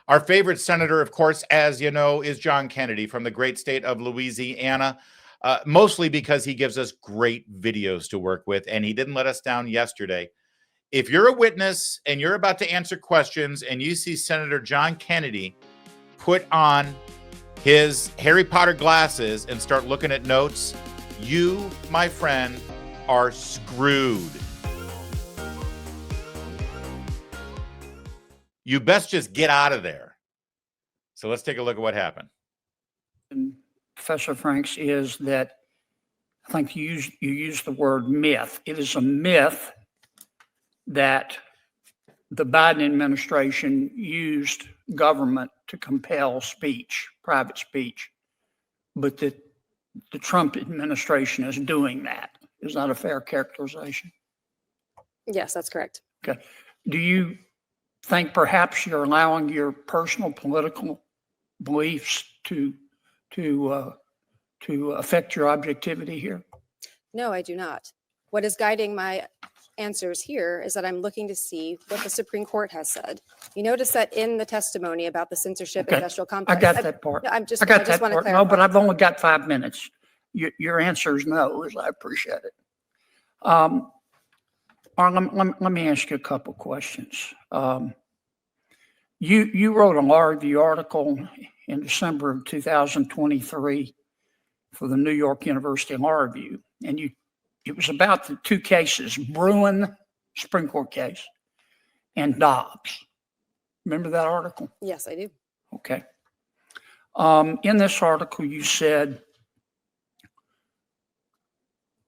Our favorite senator, of course, as you know, is John Kennedy from the great state of Louisiana, mostly because he gives us great videos to work with, and he didn't let us down yesterday. If you're a witness and you're about to answer questions and you see Senator John Kennedy put on his Harry Potter glasses and start looking at notes, you, my friend, are screwed. You best just get out of there. So let's take a look at what happened. Professor Franks, is that I think you used the word myth. It is a myth that the Biden administration used government to compel speech, private speech, but that the Trump administration is doing that. Is that a fair characterization? Yes, that's correct. Okay. Do you think perhaps you're allowing your personal political beliefs to affect your objectivity here? No, I do not. What is guiding my answers here is that I'm looking to see what the Supreme Court has said. You notice that in the testimony about the censorship industrial complex. I got that part. I just want to to clarify. No, but I've only got 5 minutes. Your answer is no, as I appreciate it. Let me ask you a couple questions. You wrote a law review article in December of 2023 for the New York University Law Review, and it was about the two cases, Bruin, Supreme Court case, and Dobbs. Remember that article? Yes, I do. Okay. In this article, you said,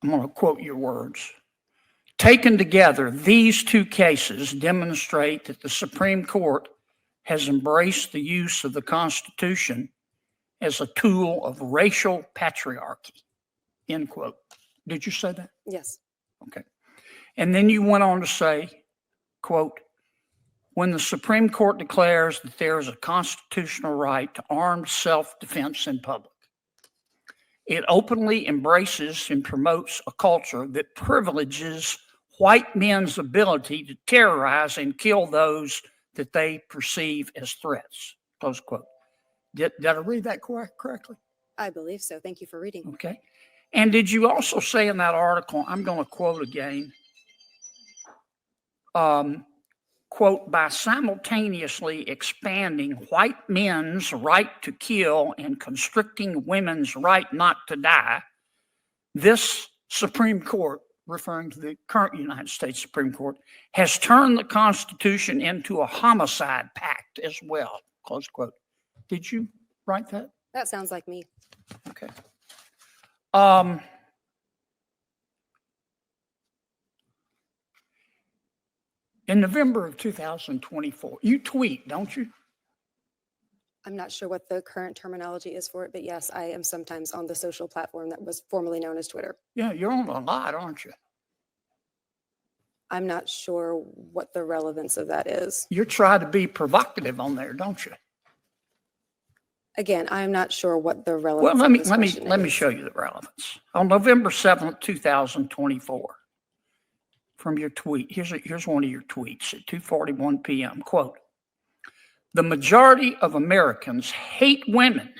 I'm going to quote your words, "Taken together, these two cases demonstrate that the Supreme Court has embraced the use of the Constitution as a tool of racial patriarchy," end quote. Did you say that? Yes. Okay. And then you went on to say, quote, "When the Supreme Court declares that there is a constitutional right to armed self-defense in public, it openly embraces and promotes a culture that privileges white men's ability to terrorize and kill those that they perceive as threats," close quote. Did I read that correctly? I believe so. Thank you for reading. Okay. And did you also say in that article, I'm going to quote again, quote, "by simultaneously expanding white men's right to kill and constricting women's right not to die, this Supreme Court," referring to the current United States Supreme Court, "has turned the Constitution into a homicide pact as well," close quote. Did you write that? That sounds like me. Okay. In November of 2024, you tweet, don't you? I'm not sure what the current terminology is for it, but yes, I am sometimes on the social platform that was formerly known as Twitter. Yeah, you're on a lot, aren't you? I'm not sure what the relevance of that is. You try to be provocative on there, don't you? Again, I'm not sure what the relevance. Well, of this let question me is. show you the relevance. On November 7th, 2024, from your tweet, here's one of your tweets at 2:41 p.m. Quote, "The majority of Americans hate women.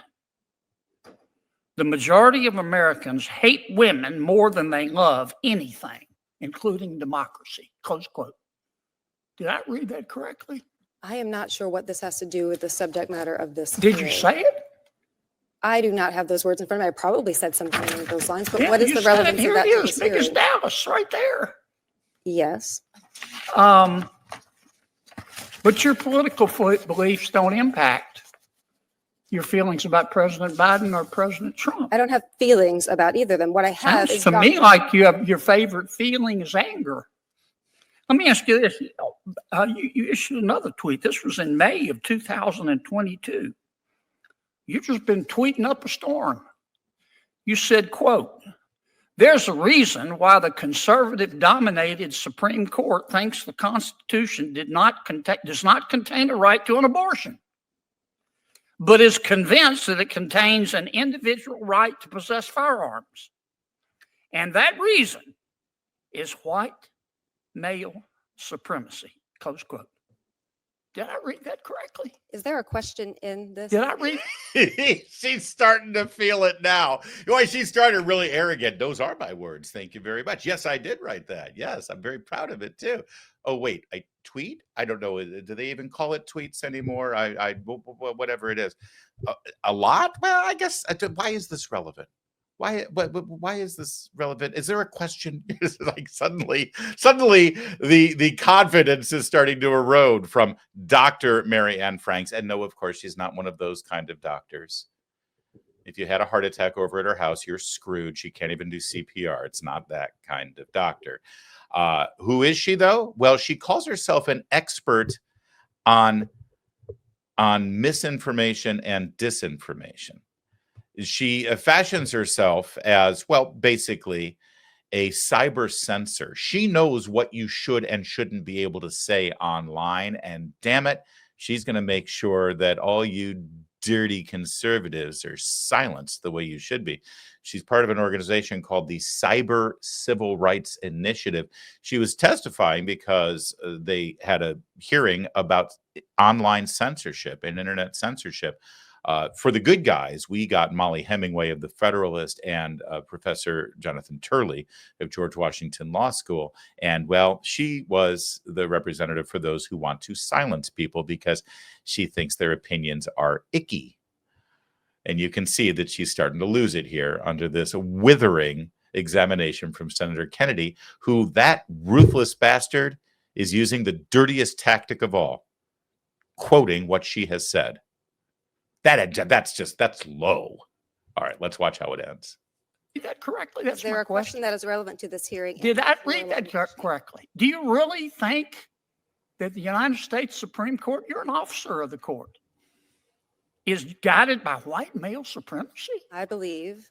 The majority of Americans hate women more than they love anything, including democracy," close quote. Did I read that correctly? I am not sure what this has to do with the subject matter of this. Did you say it? I do not have those words in front of me. I probably said something along those lines, but Yeah, what is you the said it. relevance of Here that? it to is, this big as hearing? Dallas, right there. Yes. But your political beliefs don't impact your feelings about President Biden or President Trump. I don't have feelings about either of them. What I have Sounds is to me like you have your favorite feeling is anger. Let me ask you this. You issued another tweet. This was in May of 2022. You've just been tweeting up a storm. You said, quote, "There's a reason why the conservative-dominated Supreme Court thinks the Constitution does not contain a right to an abortion, but is convinced that it contains an individual right to possess firearms. And that reason is white male supremacy," close quote. Did I read that correctly? Is there a question in this? Did I read? She's starting to feel it now. Why, she started really arrogant. Those are my words. Thank you very much. Yes, I did write that. Yes, I'm very proud of it too. Oh, wait, I tweet? I don't know. Do they even call it tweets anymore? Whatever it is. A lot? Well, I guess. Why is this relevant? Why is this relevant? Is there a question? Like suddenly the confidence is starting to erode from Dr. Mary Ann Franks. And no, of course, she's not one of those kind of doctors. If you had a heart attack over at her house, you're screwed. She can't even do CPR. It's not that kind of doctor. Who is she, though? Well, she calls herself an expert on misinformation and disinformation. She fashions herself as, well, basically a cyber censor. She knows what you should and shouldn't be able to say online. And damn it, she's going to make sure that all you dirty conservatives are silenced the way you should be. She's part of an organization called the Cyber Civil Rights Initiative. She was testifying because they had a hearing about online censorship and internet censorship. For the good guys, we got Molly Hemingway of the Federalist and Professor Jonathan Turley of George Washington Law School. And, well, she was the representative for those who want to silence people because she thinks their opinions are icky. And you can see that she's starting to lose it here under this withering examination from Senator Kennedy, who, that ruthless bastard, is using the dirtiest tactic of all, quoting what she has said. That's low. All right, let's watch how it ends. Read that correctly? That's Is there my a question that is relevant to this hearing? Did I read that correctly? Do you really think that the United States Supreme Court, you're an officer of the court, is guided by white male supremacy? I believe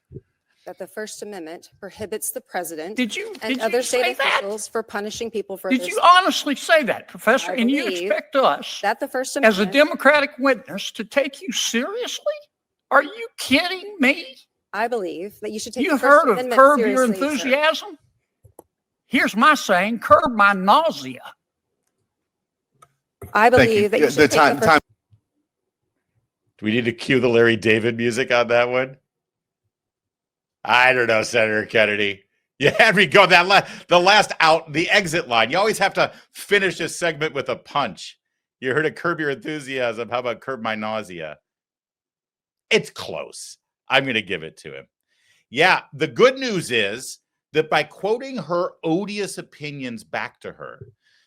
that the First Amendment prohibits the president Did you and other say state that? officials for punishing people for Did their you honestly say that, Professor? I And you believe expect us, that the First as a Amendment, Democratic witness, to take you seriously? Are you kidding me? I believe that you should take You the First heard of Amendment curb your seriously, sir. enthusiasm? Here's my saying, curb my nausea. I believe that you should take the First Do we need to cue the Larry David music on that one? I don't know, Senator Kennedy. You had me go the exit line. You always have to finish a segment with a punch. You heard of curb your enthusiasm. How about curb my nausea? It's close. I'm going to give it to him. Yeah, the good news is that by quoting her odious opinions back to her,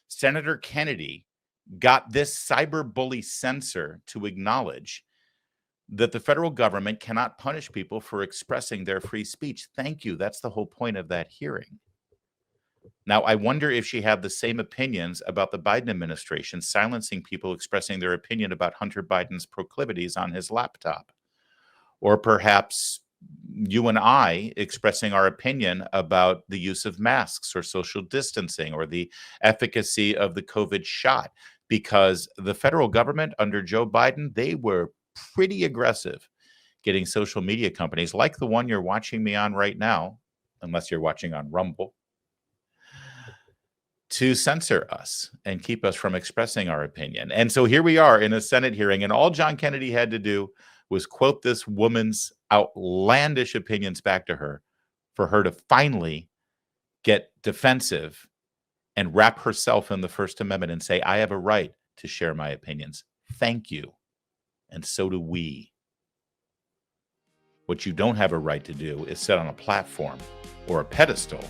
Senator Kennedy got this cyber bully censor to acknowledge that the federal government cannot punish people for expressing their free speech. Thank you. That's the whole point of that hearing. Now, I wonder if she had the same opinions about the Biden administration silencing people expressing their opinion about Hunter Biden's proclivities on his laptop. Or perhaps you and I expressing our opinion about the use of masks or social distancing or the efficacy of the COVID shot. Because the federal government under Joe Biden, they were pretty aggressive getting social media companies like the one you're watching me on right now, unless you're watching on Rumble, to censor us and keep us from expressing our opinion. And so here we are in a Senate hearing, and all John Kennedy had to do was quote this woman's outlandish opinions back to her for her to finally get defensive and wrap herself in the First Amendment and say, I have a right to share my opinions. Thank you. And so do we. What you don't have a right to do is sit on a platform or a pedestal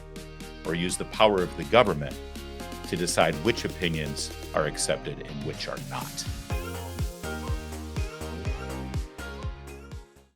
or use the power of the government to decide which opinions are accepted and which are not.